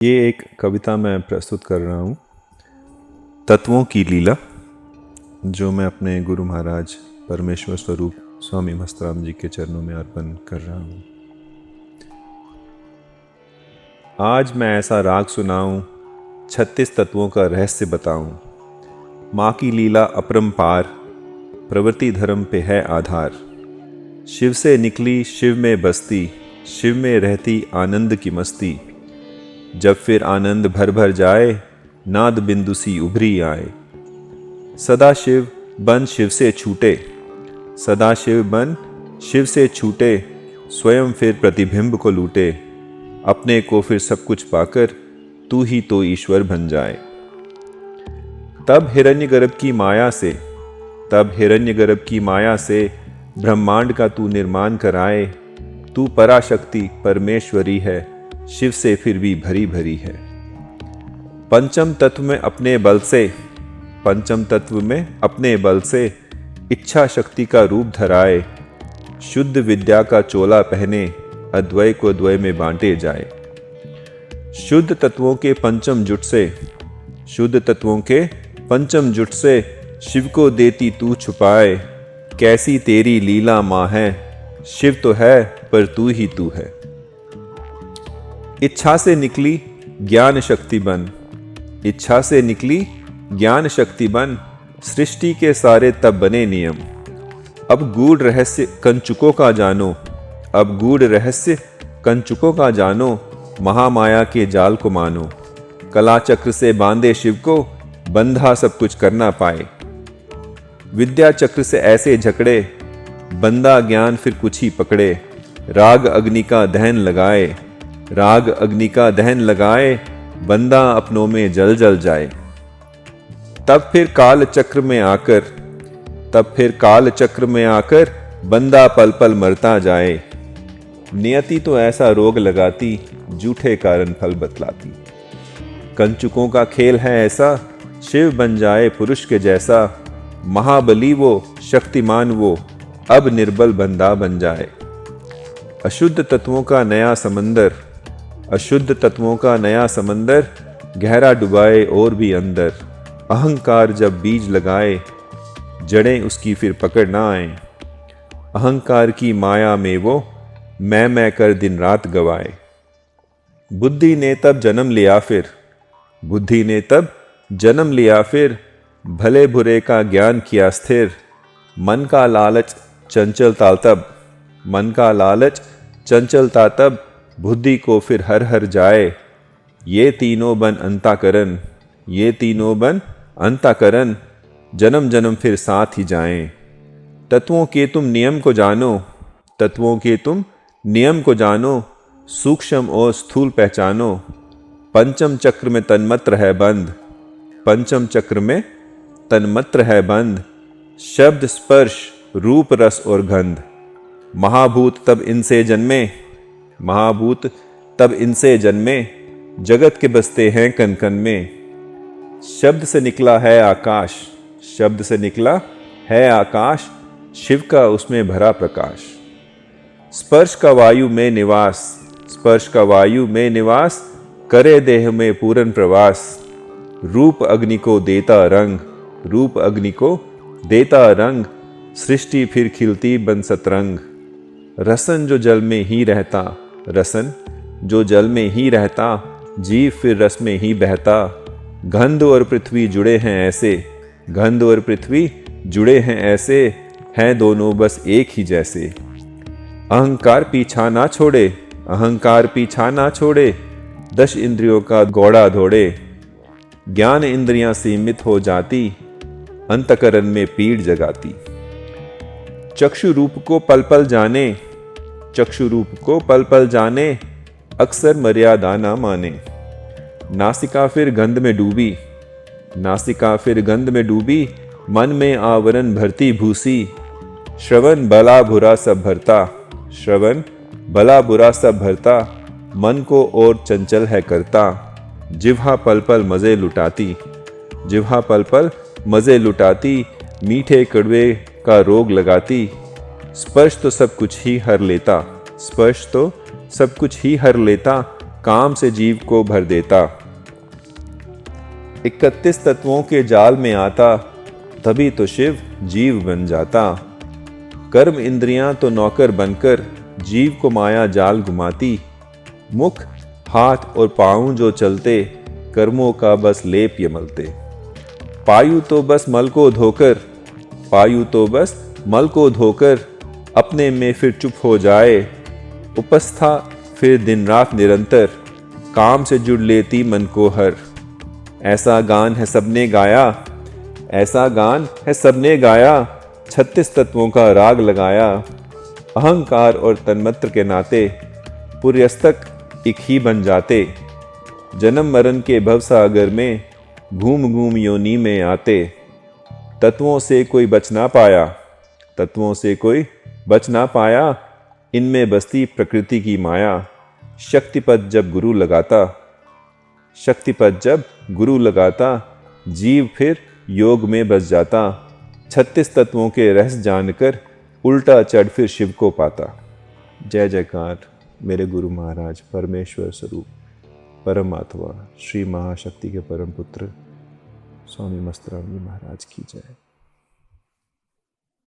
ये एक कविता मैं प्रस्तुत कर रहा हूँ, तत्वों की लीला, जो मैं अपने गुरु महाराज परमेश्वर स्वरूप स्वामी मस्तराम जी के चरणों में अर्पण कर रहा हूँ। आज मैं ऐसा राग सुनाऊं, 36 तत्वों का रहस्य बताऊं। माँ की लीला अपरंपार, प्रवृत्ति धर्म पे है आधार। शिव से निकली शिव में बसती, शिव में रहती आनंद की मस्ती। जब फिर आनंद भर भर जाए, नाद बिंदु सी उभरी आए। सदा शिव बन शिव से छूटे, सदा शिव बन शिव से छूटे। स्वयं फिर प्रतिबिंब को लूटे, अपने को फिर सब कुछ पाकर तू ही तो ईश्वर बन जाए। तब हिरण्यगर्भ की माया से, तब हिरण्यगर्भ की माया से ब्रह्मांड का तू निर्माण कराए। तू पराशक्ति परमेश्वरी है, शिव से फिर भी भरी भरी है। पंचम तत्व में अपने बल से, पंचम तत्व में अपने बल से इच्छा शक्ति का रूप धराए। शुद्ध विद्या का चोला पहने, अद्वय को द्वय में बांटे जाए। शुद्ध तत्वों के पंचम जुट से, शुद्ध तत्वों के पंचम जुट से शिव को देती तू छुपाए। कैसी तेरी लीला माँ है, शिव तो है पर तू ही तू है। इच्छा से निकली ज्ञान शक्ति बन, इच्छा से निकली ज्ञान शक्ति बन। सृष्टि के सारे तब बने नियम। अब गूढ़ रहस्य कंचुकों का जानो, अब गूढ़ रहस्य कंचुकों का जानो। महामाया के जाल को मानो, कला चक्र से बांधे शिव को, बंधा सब कुछ करना पाए। विद्या चक्र से ऐसे झकड़े, बंदा ज्ञान फिर कुछ ही पकड़े। राग अग्नि का दहन लगाए, राग अग्नि का दहन लगाए। बंदा अपनों में जल जल जाए। तब फिर काल चक्र में आकर, तब फिर काल चक्र में आकर बंदा पल पल मरता जाए। नियति तो ऐसा रोग लगाती, झूठे कारण फल बतलाती। कंचुकों का खेल है ऐसा, शिव बन जाए पुरुष के जैसा। महाबली वो शक्तिमान वो, अब निर्बल बंदा बन जाए। अशुद्ध तत्वों का नया समंदर, अशुद्ध तत्वों का नया समंदर गहरा डुबाए और भी अंदर। अहंकार जब बीज लगाए, जड़ें उसकी फिर पकड़ ना आए। अहंकार की माया में वो मैं कर दिन रात गवाए। बुद्धि ने तब जन्म लिया फिर, बुद्धि ने तब जन्म लिया फिर। भले बुरे का ज्ञान किया स्थिर। मन का लालच चंचलता तब, मन का लालच चंचलता तब। बुद्धि को फिर हर हर जाए। ये तीनों बन अंताकरण, ये तीनों बन अंताकरण। जन्म जन्म फिर साथ ही जाएं। तत्वों के तुम नियम को जानो, तत्वों के तुम नियम को जानो। सूक्ष्म और स्थूल पहचानो। पंचम चक्र में तन्मत्र है बंद, पंचम चक्र में तन्मत्र है बंद। शब्द स्पर्श रूप रस और गंध। महाभूत तब इनसे जन्मे, महाभूत तब इनसे जन्मे। जगत के बसते हैं कन कन में। शब्द से निकला है आकाश, शब्द से निकला है आकाश। शिव का उसमें भरा प्रकाश। स्पर्श का वायु में निवास, स्पर्श का वायु में निवास। करे देह में पूर्ण प्रवास। रूप अग्नि को देता रंग, रूप अग्नि को देता रंग। सृष्टि फिर खिलती बन सतरंग। रसन जो जल में ही रहता, रसन जो जल में ही रहता। जीव फिर रस में ही बहता। गंध और पृथ्वी जुड़े हैं ऐसे, गंध और पृथ्वी जुड़े हैं ऐसे। हैं दोनों बस एक ही जैसे। अहंकार पीछा ना छोड़े, अहंकार पीछा ना छोड़े। 10 इंद्रियों का घोड़ा दौड़े। ज्ञान इंद्रियां सीमित हो जाती, अंतकरण में पीड़ जगाती। चक्षु रूप को पल पल जाने, चक्षु रूप को पल पल जाने। अक्सर मर्यादा ना माने। नासिका फिर गंध में डूबी, नासिका फिर गंध में डूबी। मन में आवरण भरती भूसी। श्रवण भला बुरा सब भरता, श्रवण भला बुरा सब भरता। मन को और चंचल है करता। जिह्वा पल पल मजे लुटाती, जिह्वा पल पल मजे लुटाती। मीठे कड़वे का रोग लगाती। स्पर्श तो सब कुछ ही हर लेता, स्पर्श तो सब कुछ ही हर लेता। काम से जीव को भर देता। 31 तत्वों के जाल में आता, तभी तो शिव जीव बन जाता। कर्म इंद्रियां तो नौकर बनकर जीव को माया जाल घुमाती। मुख, हाथ और पांव जो चलते, कर्मों का बस लेप यमलते। पायु तो बस मल को धोकर, पायु तो बस मल को धोकर अपने में फिर चुप हो जाए। उपस्था फिर दिन रात निरंतर, काम से जुड़ लेती मन को हर। ऐसा गान है सबने गाया, ऐसा गान है सबने गाया, 36 तत्वों का राग लगाया। अहंकार और तन्मत्र के नाते पुर्यस्तक एक ही बन जाते। जन्म मरण के भवसागर में घूम घूम योनि में आते। तत्वों से कोई बच ना पाया, तत्वों से कोई बच ना पाया, इनमें बसती प्रकृति की माया। शक्तिपद जब गुरु लगाता, शक्तिपद जब गुरु लगाता, जीव फिर योग में बस जाता। 36 तत्वों के रहस्य जानकर उल्टा चढ़ फिर शिव को पाता। जय जयकार मेरे गुरु महाराज परमेश्वर स्वरूप परमात्मा श्री महाशक्ति के परम पुत्र स्वामी मस्तराम जी महाराज की जय।